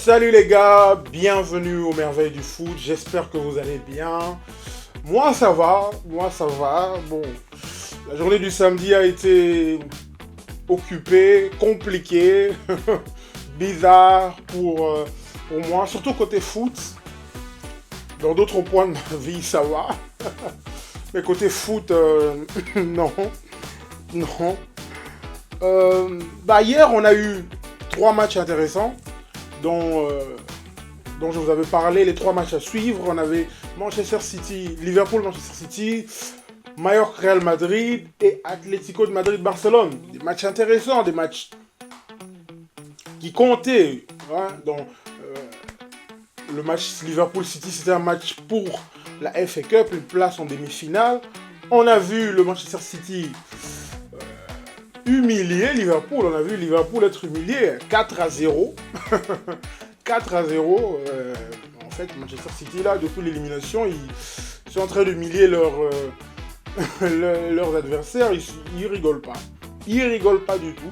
Salut les gars, bienvenue aux merveilles du foot, j'espère que vous allez bien. Moi ça va. Bon, la journée du samedi a été occupée, compliquée, bizarre pour moi, surtout côté foot. Dans d'autres points de ma vie ça va, mais côté foot, non. Hier on a eu 3 matchs intéressants dont je vous avais parlé, les 3 matchs à suivre. On avait Manchester City, Liverpool, Manchester City, Mallorca, Real Madrid et Atlético de Madrid, Barcelone. Des matchs intéressants, des matchs qui comptaient. Hein, le match Liverpool City, c'était un match pour la FA Cup, une place en demi-finale. On a vu le Manchester City humilier Liverpool. On a vu Liverpool être humilié 4-0. 4-0. En fait, Manchester City, là, depuis l'élimination, ils sont en train d'humilier leurs adversaires. Ils rigolent pas. Ils rigolent pas du tout.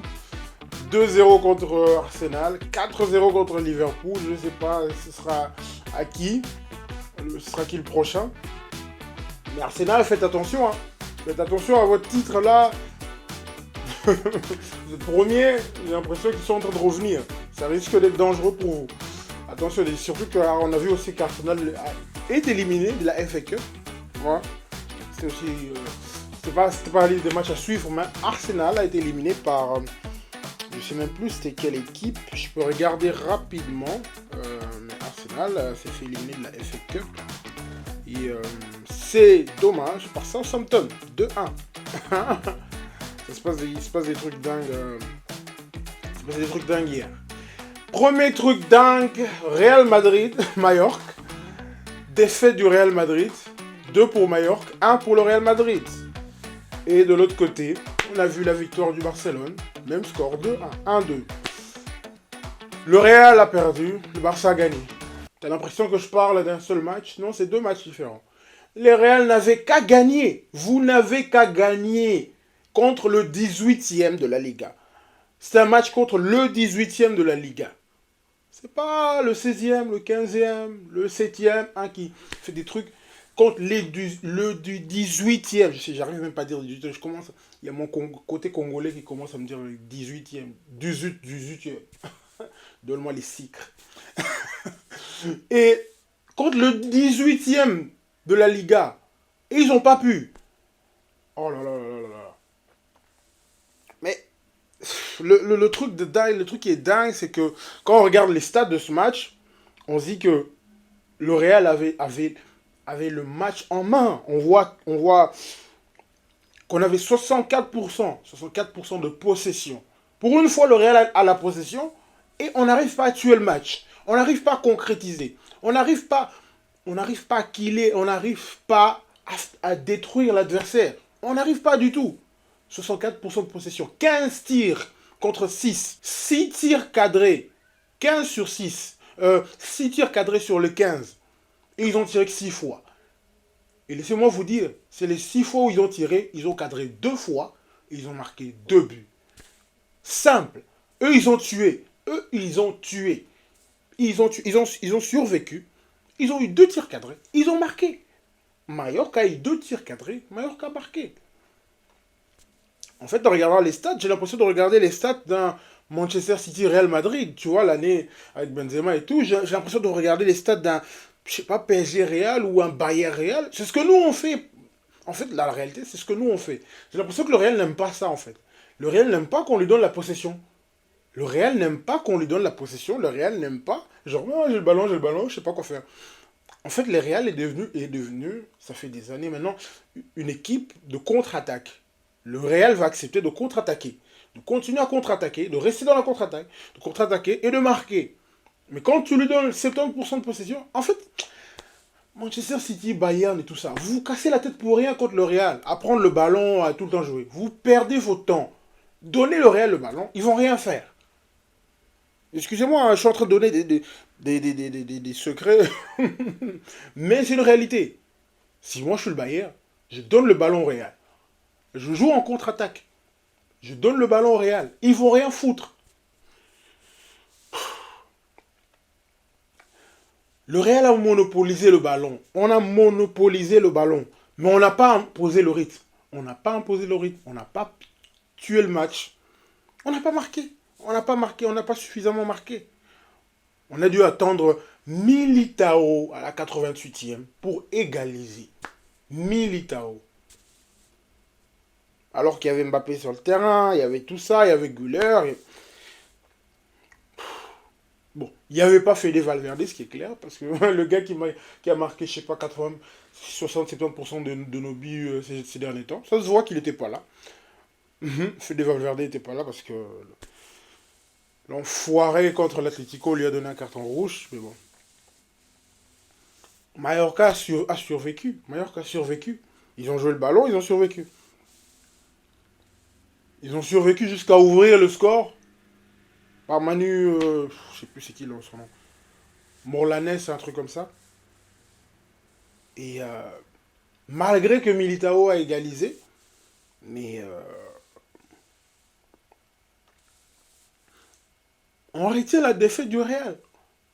2-0 contre Arsenal, 4-0 contre Liverpool. Je ne sais pas, ce sera à qui. Ce sera qui le prochain. Mais Arsenal, faites attention. Hein. Faites attention à votre titre là. Vous êtes premiers, j'ai l'impression qu'ils sont en train de revenir. Ça risque d'être dangereux pour vous. Attention, surtout qu'on a vu aussi qu'Arsenal est éliminé de la FA Cup. Voilà. C'est aussi. C'était pas la liste des matchs à suivre, mais Arsenal a été éliminé par. Je sais même plus c'était quelle équipe. Je peux regarder rapidement. Mais Arsenal s'est fait éliminer de la FA Cup. Et c'est dommage par Southampton. 2-1. Il se passe des trucs dingues. Il se passe des trucs dingues hier. Premier truc dingue, Real Madrid, Mallorca. Défaite du Real Madrid. 2 pour Mallorca, 1 pour le Real Madrid. Et de l'autre côté, on a vu la victoire du Barcelone. Même score, 2-1, 1-2. Le Real a perdu, le Barça a gagné. T'as l'impression que je parle d'un seul match? Non, c'est 2 matchs différents. Le Real n'avait qu'à gagner. Vous n'avez qu'à gagner. Contre le 18e de la Liga. C'est un match contre le 18e de la Liga. C'est pas le 16e, le 15e, le 7e, qui fait des trucs contre le 18e. J'arrive même pas à dire 18e. Il y a mon côté congolais qui commence à me dire le 18e. 18e. Donne-moi les sucres. Et contre le 18e de la Liga. Et ils n'ont pas pu. Oh là là là là là. Mais le truc de dingue, le truc qui est dingue, c'est que quand on regarde les stats de ce match, on se dit que le Real avait le match en main. On voit qu'on avait 64% de possession. Pour une fois, le Real a la possession et on n'arrive pas à tuer le match. On n'arrive pas à concrétiser. On n'arrive pas à killer. On n'arrive pas à détruire l'adversaire. On n'arrive pas du tout. 64% de possession, 15 tirs contre 6, 6 tirs cadrés, 15 sur 6, 6 tirs cadrés sur les 15, et ils ont tiré que 6 fois. Et laissez-moi vous dire, c'est les 6 fois où ils ont tiré, ils ont cadré 2 fois, et ils ont marqué 2 buts. Simple. Eux, ils ont tué. Ils ont survécu. Ils ont eu 2 tirs cadrés, ils ont marqué. Mallorca a eu 2 tirs cadrés, Mallorca a marqué. En fait, en regardant les stats, j'ai l'impression de regarder les stats d'un Manchester City Real Madrid. Tu vois, l'année avec Benzema et tout, j'ai l'impression de regarder les stats d'un, je sais pas, PSG Real ou un Bayern Real. C'est ce que nous on fait. En fait, la réalité, c'est ce que nous on fait. J'ai l'impression que le Real n'aime pas ça, en fait. Le Real n'aime pas qu'on lui donne la possession. Le Real n'aime pas qu'on lui donne la possession. Le Real n'aime pas. Genre, oh, j'ai le ballon, je sais pas quoi faire. En fait, le Real est devenu, ça fait des années maintenant, une équipe de contre-attaque. Le Real va accepter de contre-attaquer, de continuer à contre-attaquer, de rester dans la contre-attaque, de contre-attaquer et de marquer. Mais quand tu lui donnes 70% de possession, en fait, Manchester City, Bayern et tout ça, vous vous cassez la tête pour rien contre le Real, à prendre le ballon, à tout le temps jouer. Vous perdez votre temps. Donnez le Real le ballon, ils vont rien faire. Excusez-moi, je suis en train de donner des secrets, mais c'est une réalité. Si moi je suis le Bayern, je donne le ballon au Real. Je joue en contre-attaque. Je donne le ballon au Real. Ils vont rien foutre. Le Real a monopolisé le ballon. On a monopolisé le ballon. Mais on n'a pas imposé le rythme. On n'a pas imposé le rythme. On n'a pas tué le match. On n'a pas marqué. On n'a pas marqué. On n'a pas suffisamment marqué. On a dû attendre Militao à la 88e pour égaliser. Militao. Alors qu'il y avait Mbappé sur le terrain, il y avait tout ça, il y avait Güler. Bon, il n'y avait pas Fede Valverde, ce qui est clair, parce que le gars qui a marqué, je sais pas, 80, 60-70% de nos buts ces derniers temps, ça se voit qu'il n'était pas là. Fede Valverde n'était pas là parce que l'enfoiré contre l'Atlético lui a donné un carton rouge, mais bon. Mallorca a survécu. Mallorca a survécu. Ils ont joué le ballon, ils ont survécu. Ils ont survécu jusqu'à ouvrir le score par Manu, je sais plus c'est qui son nom. Morlanes, un truc comme ça. Et malgré que Militao a égalisé, mais on retient la défaite du Real.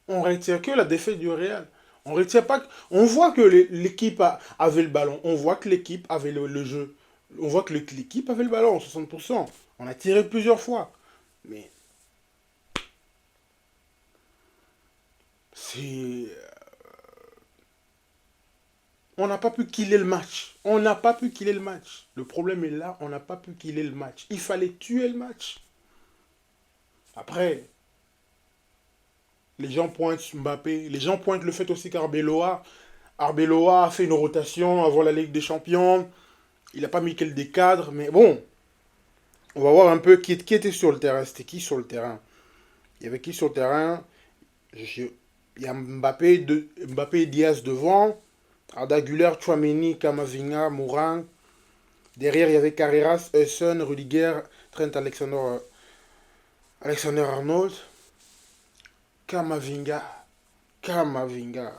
On retient que la défaite du Real. On retient pas. On voit que l'équipe avait le ballon. On voit que l'équipe avait le jeu. On voit que l'équipe avait le ballon, 60%. On a tiré plusieurs fois. Mais c'est. On n'a pas pu killer le match. On n'a pas pu killer le match. Le problème est là, on n'a pas pu killer le match. Il fallait tuer le match. Après, les gens pointent Mbappé. Les gens pointent le fait aussi qu'Arbeloa a fait une rotation avant la Ligue des Champions. Il n'a pas mis quel des cadres. Mais bon, on va voir un peu qui était sur le terrain. C'était qui sur le terrain? Il y avait qui sur le terrain? Il y a Mbappé et Diaz devant. Arda Güler, Chouameni, Kamavinga, Mourang. Derrière, il y avait Carreras, Essen, Rudiger, Trent Alexander-Arnold. Kamavinga. Kamavinga.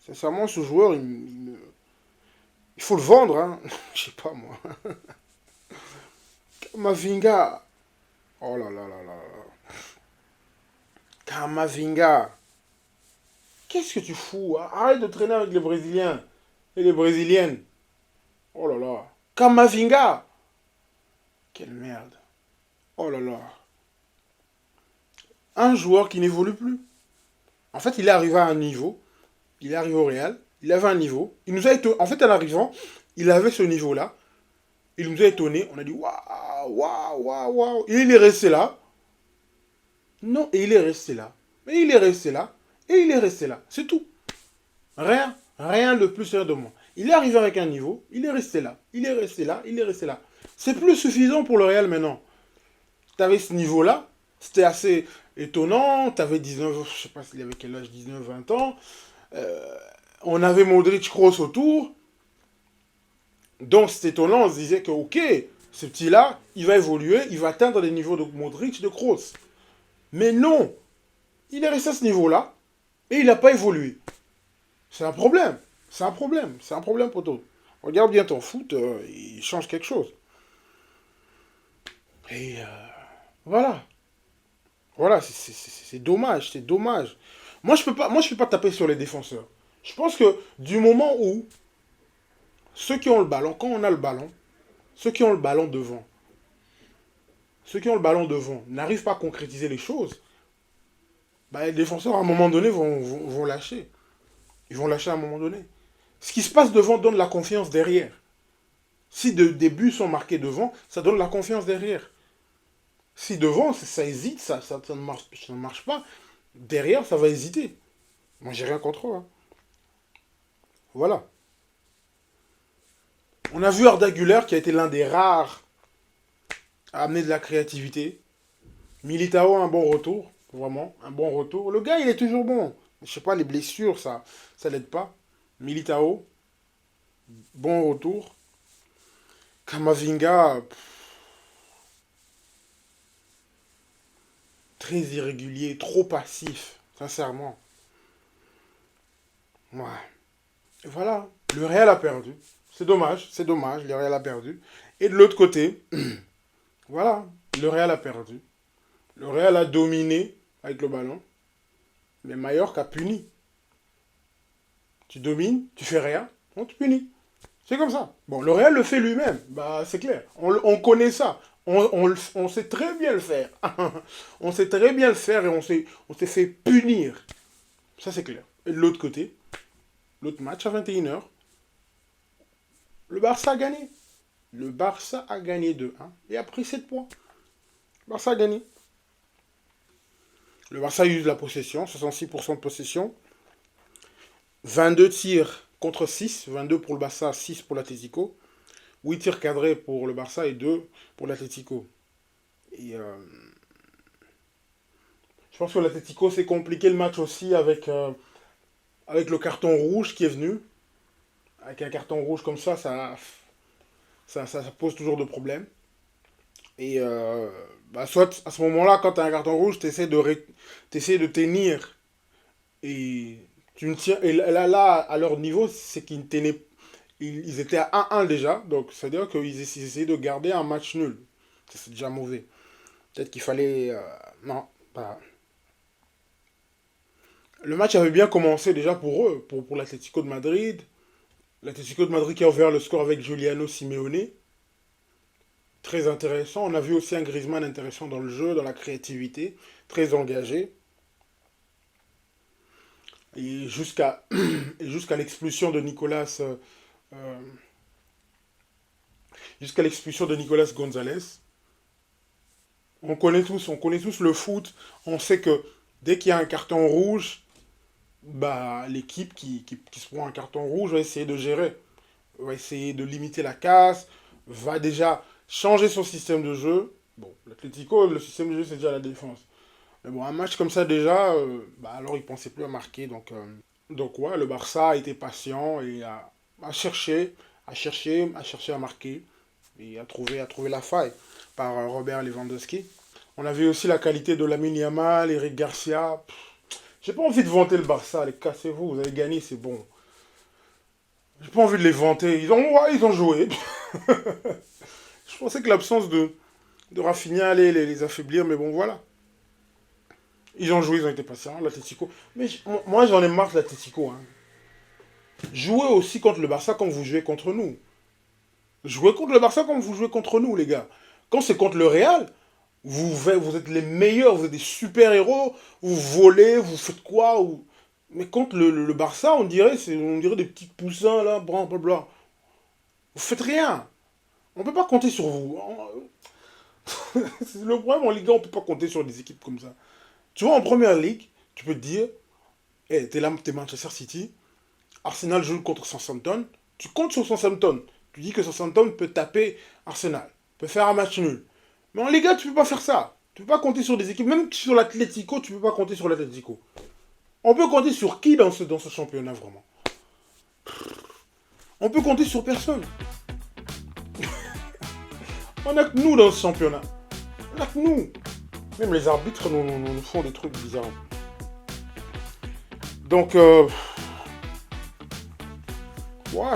Sincèrement, ce joueur, il faut le vendre, hein. Je sais pas moi. Kamavinga. Oh là là là là. Kamavinga. Qu'est-ce que tu fous, hein? Arrête de traîner avec les Brésiliens et les Brésiliennes. Oh là là. Kamavinga. Quelle merde. Oh là là. Un joueur qui n'évolue plus. En fait, il est arrivé à un niveau. Il est arrivé au Real. Il avait un niveau. Il nous a étonné. En fait, en arrivant, il avait ce niveau-là. Il nous a étonné. On a dit waouh, waouh, waouh, waouh. Et il est resté là. Non, et il est resté là. Et il est resté là. Et il est resté là. C'est tout. Rien. Rien de plus, rien de moins. Il est arrivé avec un niveau. Il est resté là. Il est resté là. Il est resté là. C'est plus suffisant pour le Real maintenant. Tu avais ce niveau-là. C'était assez étonnant. Tu avais 19, je sais pas s'il avait quel âge, 19, 20 ans. On avait Modric Kroos autour. Donc c'était étonnant, on se disait que ok, ce petit-là, il va évoluer, il va atteindre les niveaux de Modric, de Kroos. Mais non, il est resté à ce niveau-là et il n'a pas évolué. C'est un problème, c'est un problème, c'est un problème pour toi. Regarde bien ton foot, il change quelque chose. Et voilà, voilà, c'est dommage, c'est dommage. Moi je peux pas taper sur les défenseurs. Je pense que du moment où ceux qui ont le ballon, quand on a le ballon, ceux qui ont le ballon devant, ceux qui ont le ballon devant n'arrivent pas à concrétiser les choses, bah, les défenseurs à un moment donné vont lâcher. Ils vont lâcher à un moment donné. Ce qui se passe devant donne la confiance derrière. Si des buts sont marqués devant, ça donne la confiance derrière. Si devant, ça hésite, ça ne marche pas, derrière, ça va hésiter. Moi, j'ai rien contre eux, hein. Voilà. On a vu Arda Güler qui a été l'un des rares à amener de la créativité. Militao, un bon retour. Vraiment, un bon retour. Le gars, il est toujours bon. Je sais pas, les blessures, ça l'aide pas. Militao, bon retour. Kamavinga, très irrégulier, trop passif, sincèrement. Ouais. Et voilà, le Real a perdu. C'est dommage, le Real a perdu. Et de l'autre côté, voilà, le Real a perdu. Le Real a dominé avec le ballon, mais Mallorca a puni. Tu domines, tu fais rien, on te punit. C'est comme ça. Bon, le Real le fait lui-même, bah c'est clair. On connaît ça. On sait très bien le faire. On sait très bien le faire et on s'est fait punir. Ça c'est clair. Et de l'autre côté, l'autre match à 21h, le Barça a gagné. Le Barça a gagné 2-1 et a pris 7 points. Le Barça a gagné. Le Barça a eu la possession, 66% de possession. 22 tirs contre 6. 22 pour le Barça, 6 pour l'Atlético. 8 tirs cadrés pour le Barça et 2 pour l'Atlético. Et je pense que l'Atlético s'est compliqué le match aussi avec le carton rouge qui est venu. Avec un carton rouge comme ça pose toujours de problèmes. Et soit à ce moment-là, quand tu as un carton rouge, tu essaies de tenir. Et tu ne tiens. Et là, à leur niveau, c'est qu'ils ne tenaient. Ils étaient à 1-1 déjà. Donc, c'est-à-dire qu'ils essayaient de garder un match nul. Ça, c'est déjà mauvais. Peut-être qu'il fallait. Non, pas. Le match avait bien commencé déjà pour eux, pour l'Atlético de Madrid. L'Atlético de Madrid qui a ouvert le score avec Giuliano Simeone. Très intéressant. On a vu aussi un Griezmann intéressant dans le jeu, dans la créativité, très engagé. Et jusqu'à l'expulsion de Nicolas euh, jusqu'à l'expulsion de Nicolas Gonzalez. On connaît tous le foot. On sait que dès qu'il y a un carton rouge, bah l'équipe qui se prend un carton rouge va essayer de gérer, va essayer de limiter la casse, va déjà changer son système de jeu. Bon, l'Atlético, le système de jeu, c'est déjà la défense. Mais bon, un match comme ça, déjà, bah alors il ne pensait plus à marquer. Donc ouais, le Barça a été patient et a cherché, a cherché à marquer et a trouvé la faille par Robert Lewandowski. On a vu aussi la qualité de Lamine Yamal, Eric Garcia. J'ai pas envie de vanter le Barça, allez, cassez-vous, vous avez gagné, c'est bon. J'ai pas envie de les vanter, ils ont joué. Je pensais que l'absence de Rafinha allait les affaiblir, mais bon, voilà. Ils ont joué, ils ont été patients, l'Atlético. Mais moi, j'en ai marre de l'Atlético. Hein. Jouez aussi contre le Barça comme vous jouez contre nous. Jouez contre le Barça comme vous jouez contre nous, les gars. Quand c'est contre le Real, vous êtes les meilleurs, vous êtes des super-héros, vous volez, vous faites quoi Mais contre le Barça, on dirait des petits poussins, là, blablabla. Vous faites rien. On peut pas compter sur vous. C'est le problème en Ligue 1, on peut pas compter sur des équipes comme ça. Tu vois, en première ligue, tu peux te dire, hey, t'es là, t'es Manchester City, Arsenal joue contre Southampton, tu comptes sur Southampton. Tu dis que Southampton peut taper Arsenal, peut faire un match nul. Mais en Liga, tu peux pas faire ça. Tu peux pas compter sur des équipes. Même sur l'Atlético, tu peux pas compter sur l'Atlético. On peut compter sur qui dans ce championnat, vraiment? On peut compter sur personne. On a que nous dans ce championnat. On a que nous. Même les arbitres nous font des trucs bizarres. Donc, ouais,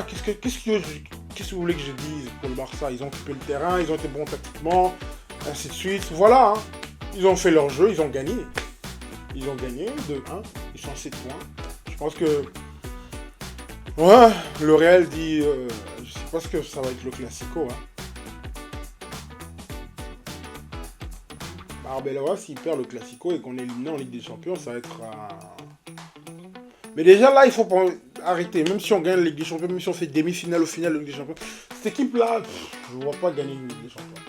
qu'est-ce que vous voulez que je dise pour le Barça? Ils ont occupé le terrain, ils ont été bons tactiquement, ainsi de suite. Voilà, hein. Ils ont fait leur jeu, ils ont gagné. Ils ont gagné 2-1, ils sont 7 points. Je pense que... Ouais, le Real dit... je sais pas ce que ça va être le Classico. Hein. Arbeloa, s'il perd le Classico et qu'on est éliminé en Ligue des Champions, ça va être... Mais déjà là, il faut pas arrêter. Même si on gagne la Ligue des Champions, même si on fait demi-finale au final de la Ligue des Champions, cette équipe-là, je ne vois pas gagner une Ligue des Champions.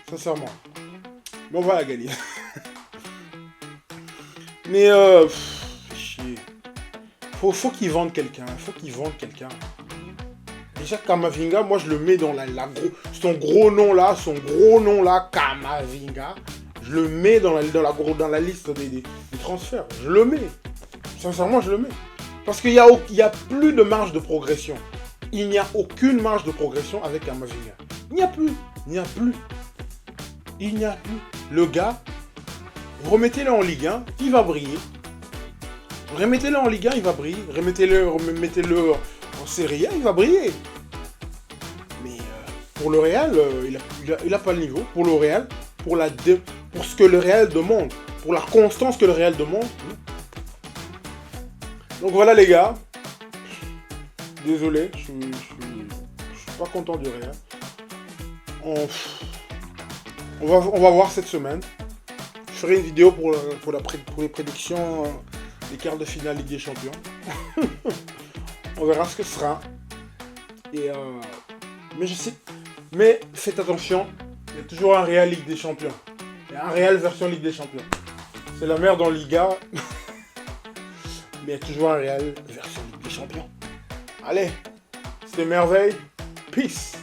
Sincèrement. Mais on va la gagner. Mais chier. Faut qu'ils vendent quelqu'un. Déjà Kamavinga, moi je le mets dans son gros nom là, Kamavinga. Je le mets dans la liste des transferts. Je le mets. Sincèrement, je le mets. Parce qu'il n'y a plus de marge de progression. Il n'y a aucune marge de progression avec Kamavinga. Il n'y a plus. Le gars, remettez-le en Ligue 1, il va briller. Remettez-le en Ligue 1, il va briller. Remettez-le en Serie A, il va briller. Mais pour le Real, il a pas le niveau. Pour le Real, pour ce que le Real demande, pour la constance que le Real demande. Donc voilà les gars. Désolé, je suis pas content du Real. On va voir cette semaine. Je ferai une vidéo pour les prédictions des quarts de finale Ligue des Champions. On verra ce que ce sera. Mais faites attention, il y a toujours un Real Ligue des Champions. Il y a un Real version Ligue des Champions. C'est la merde en Liga. Mais il y a toujours un Real version Ligue des Champions. Allez, c'était merveille. Peace.